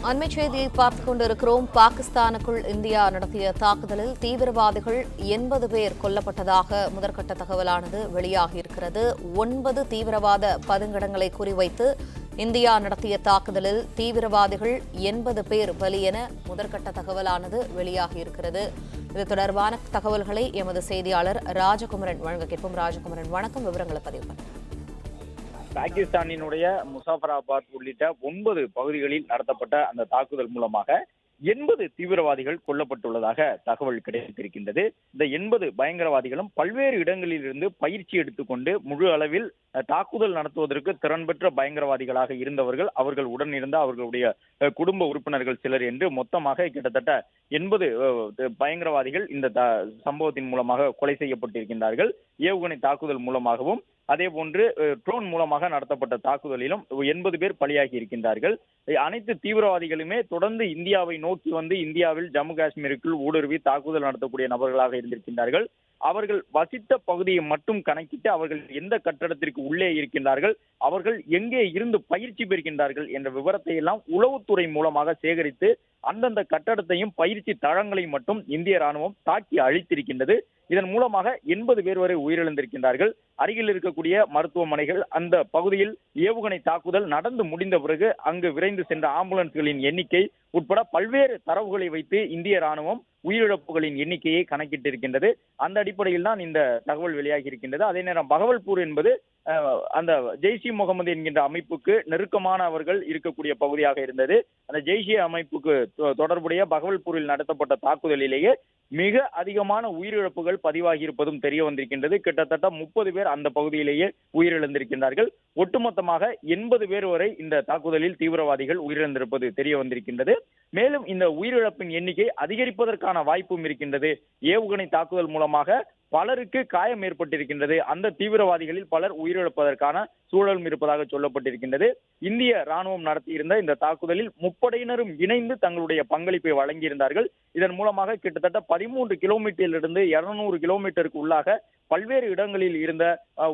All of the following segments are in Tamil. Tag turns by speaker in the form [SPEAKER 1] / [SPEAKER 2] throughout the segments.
[SPEAKER 1] அண்மை செய்தியை பார்த்துக் கொண்டிருக்கிறோம். பாகிஸ்தானுக்குள் இந்தியா நடத்திய தாக்குதலில் தீவிரவாதிகள் 80 பேர் கொல்லப்பட்டதாக முதற்கட்ட தகவலானது வெளியாகியிருக்கிறது. 9 தீவிரவாத பதுங்கிடங்களை குறிவைத்து இந்தியா நடத்திய தாக்குதலில் தீவிரவாதிகள் 80 பேர் பலி என முதற்கட்ட தகவலானது வெளியாகியிருக்கிறது. இது தொடர்பான தகவல்களை எமது செய்தியாளர் ராஜகுமரன் வழங்க கேட்போம். ராஜகுமரன், வணக்கம். விவரங்களை பதிவு பண்ணுங்க.
[SPEAKER 2] பாகிஸ்தானினுடைய முசாஃபராபாத் உள்ளிட்ட 9 பகுதிகளில் நடத்தப்பட்ட அந்த தாக்குதல் மூலமாக 80 தீவிரவாதிகள் கொல்லப்பட்டுள்ளதாக தகவல் கிடைத்திருக்கின்றது. இந்த 80 பயங்கரவாதிகளும் பல்வேறு இடங்களில் இருந்து பயிற்சி எடுத்துக்கொண்டு முழு அளவில் தாக்குதல் நடத்துவதற்கு திறன் பெற்ற பயங்கரவாதிகளாக இருந்தவர்கள், அவர்கள் உடன் இருந்த அவர்களுடைய குடும்ப உறுப்பினர்கள் சிலர் என்று மொத்தமாக கிட்டத்தட்ட 80 பயங்கரவாதிகள் இந்த சம்பவத்தின் மூலமாக கொலை செய்யப்பட்டிருக்கின்றார்கள். ஏவுகணை தாக்குதல் மூலமாகவும் அதே போன்று ட்ரோன் மூலமாக நடத்தப்பட்ட தாக்குதலிலும் 80 பேர் பலியாகி இருக்கின்றார்கள். அனைத்து தீவிரவாதிகளுமே தொடர்ந்து இந்தியாவை நோக்கி வந்து இந்தியாவில் ஜம்மு காஷ்மீருக்குள் ஊடுருவி தாக்குதல் நடத்தக்கூடிய நபர்களாக இருந்திருக்கின்றார்கள். அவர்கள் வசித்த பகுதியை மட்டும் கணக்கிட்டு அவர்கள் எந்த கட்டடத்திற்கு உள்ளே இருக்கின்றார்கள், அவர்கள் எங்கே இருந்து பயிற்சி பெறுகின்றார்கள் என்ற விவரத்தை எல்லாம் உளவுத்துறை மூலமாக சேகரித்து அந்தந்த கட்டடத்தையும் பயிற்சி தளங்களையும் மட்டும் இந்திய ராணுவம் தாக்கி அழித்திருக்கின்றது. இதன் மூலமாக 80 பேர் வரை உயிரிழந்திருக்கின்றார்கள். அருகில் இருக்கக்கூடிய மருத்துவமனைகள், அந்த பகுதியில் ஏவுகணை தாக்குதல் நடந்து முடிந்த பிறகு அங்கு விரைந்து சென்ற ஆம்புலன்ஸ்களின் எண்ணிக்கை உட்பட பல்வேறு தரவுகளை வைத்து இந்திய ராணுவம் உயிரிழப்புகளின் எண்ணிக்கையை கணக்கிட்டிருக்கின்றது. அந்த அடிப்படையில் தான் இந்த தகவல் வெளியாகி இருக்கின்றது. அதே நேரம் பகவல்பூர் என்பது அந்த ஜெய்ஷ் முகமது என்கின்ற அமைப்புக்கு நெருக்கமானவர்கள் இருக்கக்கூடிய பகுதியாக இருந்தது. அந்த ஜெய்ஷ் அமைப்புக்கு தொடர்புடைய பகவல்பூரில் நடத்தப்பட்ட தாக்குதலிலேயே மிக அதிகமான உயிரிழப்புகள் பதிவாகி இருப்பதும் தெரிய வந்திருக்கின்றது. கிட்டத்தட்ட 30 பேர் அந்த பகுதியிலேயே உயிரிழந்திருக்கின்றார்கள். ஒட்டுமொத்தமாக 80 பேர் வரை இந்த தாக்குதலில் தீவிரவாதிகள் உயிரிழந்திருப்பது தெரிய வந்திருக்கின்றது. மேலும் இந்த உயிரிழப்பின் எண்ணிக்கை அதிகரிப்பதற்கான வாய்ப்பும் இருக்கின்றது. ஏவுகணை தாக்குதல் மூலமாக பலருக்கு காயம் ஏற்பட்டிருக்கின்றது. அந்த தீவிரவாதிகளில் பலர் உயிரிழப்பதற்கான சூழலும் இருப்பதாக சொல்லப்பட்டிருக்கின்றது. இந்திய ராணுவம் நடத்தியிருந்த இந்த தாக்குதலில் முப்படையினரும் இணைந்து தங்களுடைய பங்களிப்பை வழங்கியிருந்தார்கள். இதன் மூலமாக கிட்டத்தட்ட 13 கிலோமீட்டரிலிருந்து 200 கிலோமீட்டருக்கு உள்ளாக பல்வேறு இடங்களில் இருந்த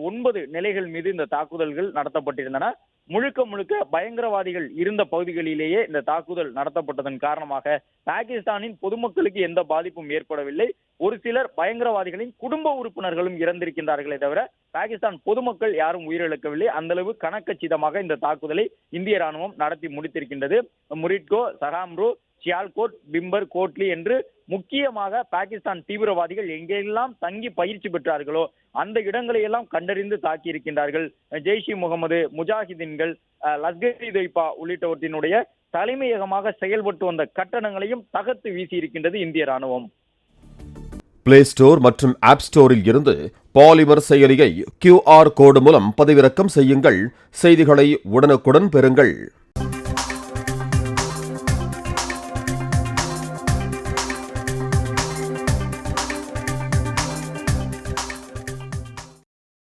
[SPEAKER 2] 9 நிலைகள் மீது இந்த தாக்குதல்கள் நடத்தப்பட்டிருந்தன. முழுக்க பயங்கரவாதிகள் இருந்த பகுதிகளிலேயே இந்த தாக்குதல் நடத்தப்பட்டதன் காரணமாக பாகிஸ்தானின் பொதுமக்களுக்கு எந்த பாதிப்பும் ஏற்படவில்லை. ஒரு சிலர் பயங்கரவாதிகளின் குடும்ப உறுப்பினர்களும் இறந்திருக்கின்றார்களே தவிர பாகிஸ்தான் பொதுமக்கள் யாரும் உயிரிழக்கவில்லை. அந்த அளவு கணக்கச்சிதமாக இந்த தாக்குதலை இந்திய ராணுவம் நடத்தி முடித்திருக்கின்றது. முரிட்கோ, சஹாம்ரோ, சியால்கோட், பிம்பர், கோட்லி என்று முக்கியமாக பாகிஸ்தான் தீவிரவாதிகள் எங்கெல்லாம் தங்கி பயிற்சி பெற்றார்களோ அந்த இடங்களை எல்லாம் கண்டறிந்து தாக்கி இருக்கின்றார்கள். ஜெய்ஷ் முகமது, முஜாஹிதீன்கள், லஷ்கர் இ தொய்பா உள்ளிட்டவற்றினுடைய தலைமையகமாக செயல்பட்டு வந்த கட்டடங்களையும் தகர்த்து வீசி இருக்கின்றது இந்திய ராணுவம்.
[SPEAKER 3] பிளே ஸ்டோர் மற்றும் ஆப் ஸ்டோரில் இருந்து பாலிமர் செயலியை QR கோடு மூலம் பதிவிறக்கம் செய்யுங்கள். செய்திகளை உடனுக்குடன் பெறுங்கள்.